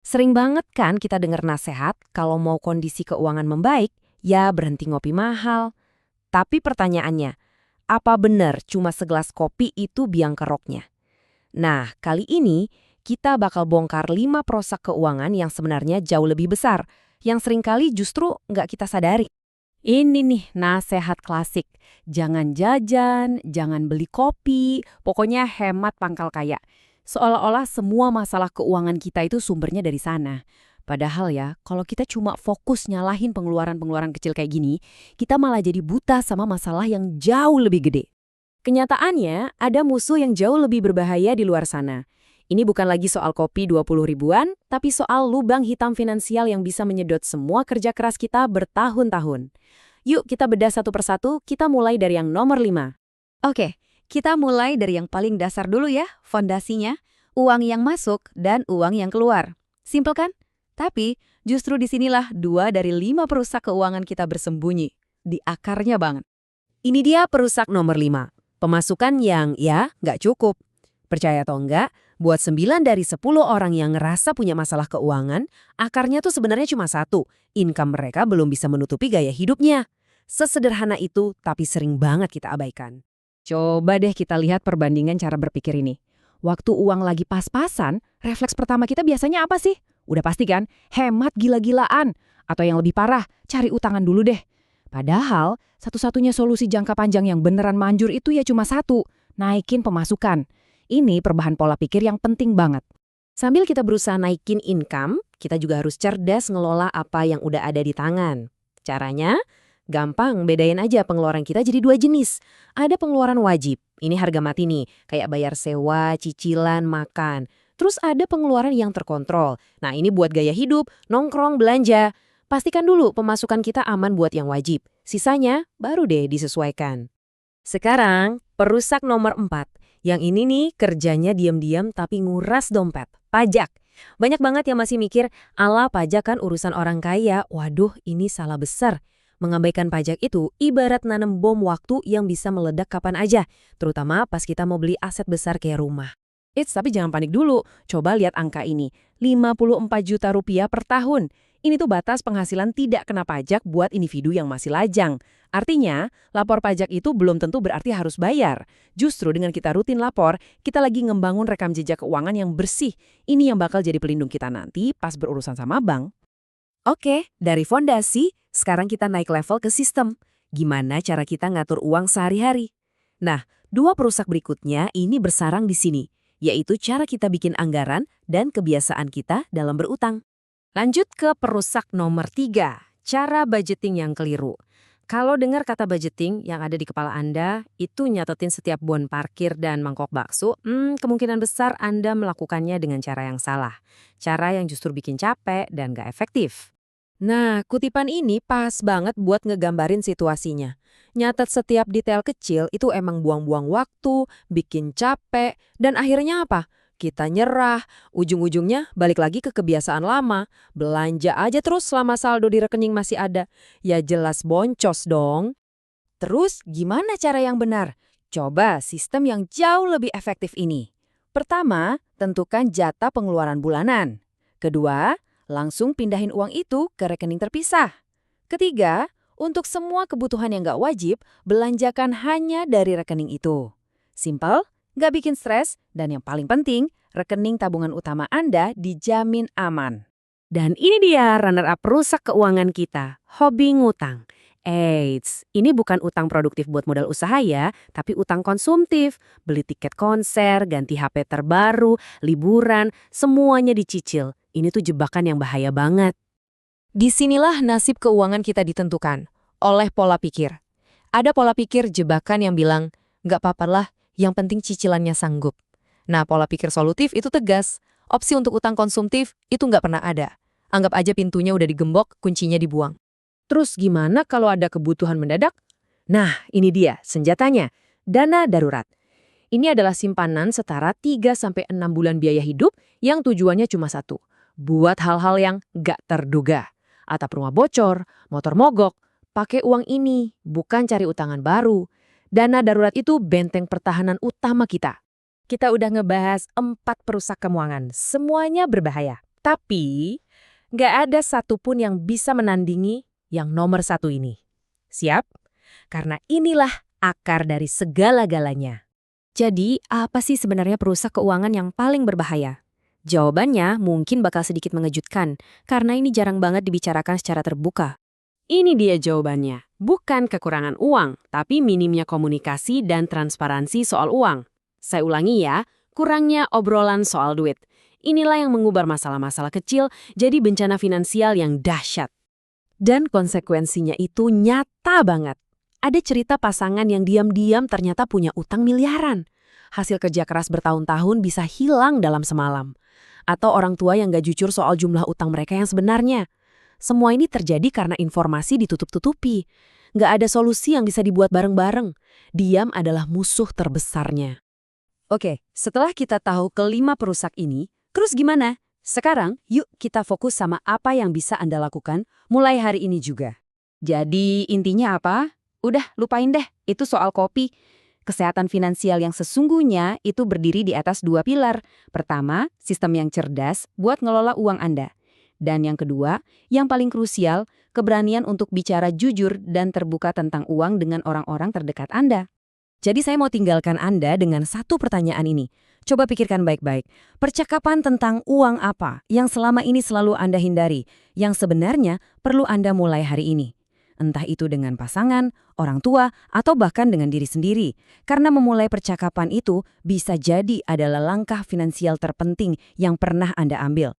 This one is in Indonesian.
Sering banget kan kita dengar nasehat kalau mau kondisi keuangan membaik, ya berhenti ngopi mahal. Tapi pertanyaannya, apa benar cuma segelas kopi itu biang keroknya? Nah, kali ini kita bakal bongkar 5 perusak keuangan yang sebenarnya jauh lebih besar, yang seringkali justru nggak kita sadari. Ini nih nasehat klasik. Jangan jajan, jangan beli kopi, pokoknya hemat pangkal kaya. Seolah-olah semua masalah keuangan kita itu sumbernya dari sana. Padahal ya, kalau kita cuma fokus nyalahin pengeluaran-pengeluaran kecil kayak gini, kita malah jadi buta sama masalah yang jauh lebih gede. Kenyataannya, ada musuh yang jauh lebih berbahaya di luar sana. Ini bukan lagi soal kopi 20 ribuan, tapi soal lubang hitam finansial yang bisa menyedot semua kerja keras kita bertahun-tahun. Yuk kita bedah satu persatu, kita mulai dari yang nomor 5. Oke, kita mulai dari yang paling dasar dulu ya, fondasinya. Uang yang masuk dan uang yang keluar. Simpel kan? Tapi justru disinilah 2 dari 5 perusak keuangan kita bersembunyi. Di akarnya banget. Ini dia perusak nomor 5. Pemasukan yang ya nggak cukup. Percaya atau enggak, buat 9 dari 10 orang yang ngerasa punya masalah keuangan, akarnya tuh sebenarnya cuma satu. Income mereka belum bisa menutupi gaya hidupnya. Sesederhana itu, tapi sering banget kita abaikan. Coba deh kita lihat perbandingan cara berpikir ini. Waktu uang lagi pas-pasan, refleks pertama kita biasanya apa sih? Udah pasti kan, hemat gila-gilaan. Atau yang lebih parah, cari utangan dulu deh. Padahal, satu-satunya solusi jangka panjang yang beneran manjur itu ya cuma satu, naikin pemasukan. Ini perubahan pola pikir yang penting banget. Sambil kita berusaha naikin income, kita juga harus cerdas ngelola apa yang udah ada di tangan. Caranya? Gampang, bedain aja pengeluaran kita jadi 2 jenis. Ada pengeluaran wajib, ini harga mati nih, kayak bayar sewa, cicilan, makan. Terus ada pengeluaran yang terkontrol. Nah ini buat gaya hidup, nongkrong, belanja. Pastikan dulu pemasukan kita aman buat yang wajib. Sisanya baru deh disesuaikan. Sekarang, perusak nomor 4. Yang ini nih kerjanya diam-diam tapi nguras dompet. Pajak. Banyak banget yang masih mikir, ala pajak kan urusan orang kaya. Waduh, ini salah besar. Mengabaikan pajak itu ibarat nanam bom waktu yang bisa meledak kapan aja. Terutama pas kita mau beli aset besar kayak rumah. Tapi jangan panik dulu. Coba lihat angka ini. 54 juta rupiah per tahun. Ini tuh batas penghasilan tidak kena pajak buat individu yang masih lajang. Artinya, lapor pajak itu belum tentu berarti harus bayar. Justru dengan kita rutin lapor, kita lagi ngembangun rekam jejak keuangan yang bersih. Ini yang bakal jadi pelindung kita nanti pas berurusan sama bank. Oke, dari fondasi, sekarang kita naik level ke sistem. Gimana cara kita ngatur uang sehari-hari? Nah, 2 perusak berikutnya ini bersarang di sini, yaitu cara kita bikin anggaran dan kebiasaan kita dalam berutang. Lanjut ke perusak nomor 3, cara budgeting yang keliru. Kalau dengar kata budgeting yang ada di kepala Anda, itu nyatetin setiap bon parkir dan mangkok bakso, kemungkinan besar Anda melakukannya dengan cara yang salah. Cara yang justru bikin capek dan gak efektif. Nah, kutipan ini pas banget buat ngegambarin situasinya. Nyatet setiap detail kecil itu emang buang-buang waktu, bikin capek, dan akhirnya apa? Kita nyerah, ujung-ujungnya balik lagi ke kebiasaan lama. Belanja aja terus selama saldo di rekening masih ada. Ya jelas boncos dong. Terus gimana cara yang benar? Coba sistem yang jauh lebih efektif ini. Pertama, tentukan jatah pengeluaran bulanan. Kedua, langsung pindahin uang itu ke rekening terpisah. Ketiga, untuk semua kebutuhan yang nggak wajib, belanjakan hanya dari rekening itu. Simpel, nggak bikin stres, dan yang paling penting, rekening tabungan utama Anda dijamin aman. Dan ini dia runner-up rusak keuangan kita, hobi ngutang. Eits, ini bukan utang produktif buat modal usaha ya, tapi utang konsumtif. Beli tiket konser, ganti HP terbaru, liburan, semuanya dicicil. Ini tuh jebakan yang bahaya banget. Disinilah nasib keuangan kita ditentukan oleh pola pikir. Ada pola pikir jebakan yang bilang, nggak apa-apa lah, yang penting cicilannya sanggup. Nah, pola pikir solutif itu tegas. Opsi untuk utang konsumtif itu nggak pernah ada. Anggap aja pintunya udah digembok, kuncinya dibuang. Terus gimana kalau ada kebutuhan mendadak? Nah, ini dia senjatanya, dana darurat. Ini adalah simpanan setara 3-6 bulan biaya hidup yang tujuannya cuma satu. Buat hal-hal yang nggak terduga. Atap rumah bocor, motor mogok, pakai uang ini, bukan cari utangan baru. Dana darurat itu benteng pertahanan utama kita. Kita udah ngebahas 4 perusak keuangan, semuanya berbahaya. Tapi, nggak ada satupun yang bisa menandingi yang nomor satu ini. Siap? Karena inilah akar dari segala-galanya. Jadi, apa sih sebenarnya perusak keuangan yang paling berbahaya? Jawabannya mungkin bakal sedikit mengejutkan, karena ini jarang banget dibicarakan secara terbuka. Ini dia jawabannya. Bukan kekurangan uang, tapi minimnya komunikasi dan transparansi soal uang. Saya ulangi ya, kurangnya obrolan soal duit. Inilah yang mengubah masalah-masalah kecil jadi bencana finansial yang dahsyat. Dan konsekuensinya itu nyata banget. Ada cerita pasangan yang diam-diam ternyata punya utang miliaran. Hasil kerja keras bertahun-tahun bisa hilang dalam semalam. Atau orang tua yang gak jujur soal jumlah utang mereka yang sebenarnya. Semua ini terjadi karena informasi ditutup-tutupi. Gak ada solusi yang bisa dibuat bareng-bareng. Diam adalah musuh terbesarnya. Oke, setelah kita tahu kelima perusak ini, terus gimana? Sekarang, yuk kita fokus sama apa yang bisa Anda lakukan mulai hari ini juga. Jadi, intinya apa? Udah, lupain deh, itu soal kopi. Kesehatan finansial yang sesungguhnya itu berdiri di atas 2 pilar. Pertama, sistem yang cerdas buat ngelola uang Anda. Dan yang kedua, yang paling krusial, keberanian untuk bicara jujur dan terbuka tentang uang dengan orang-orang terdekat Anda. Jadi saya mau tinggalkan Anda dengan satu pertanyaan ini. Coba pikirkan baik-baik. Percakapan tentang uang apa yang selama ini selalu Anda hindari, yang sebenarnya perlu Anda mulai hari ini? Entah itu dengan pasangan, orang tua, atau bahkan dengan diri sendiri. Karena memulai percakapan itu bisa jadi adalah langkah finansial terpenting yang pernah Anda ambil.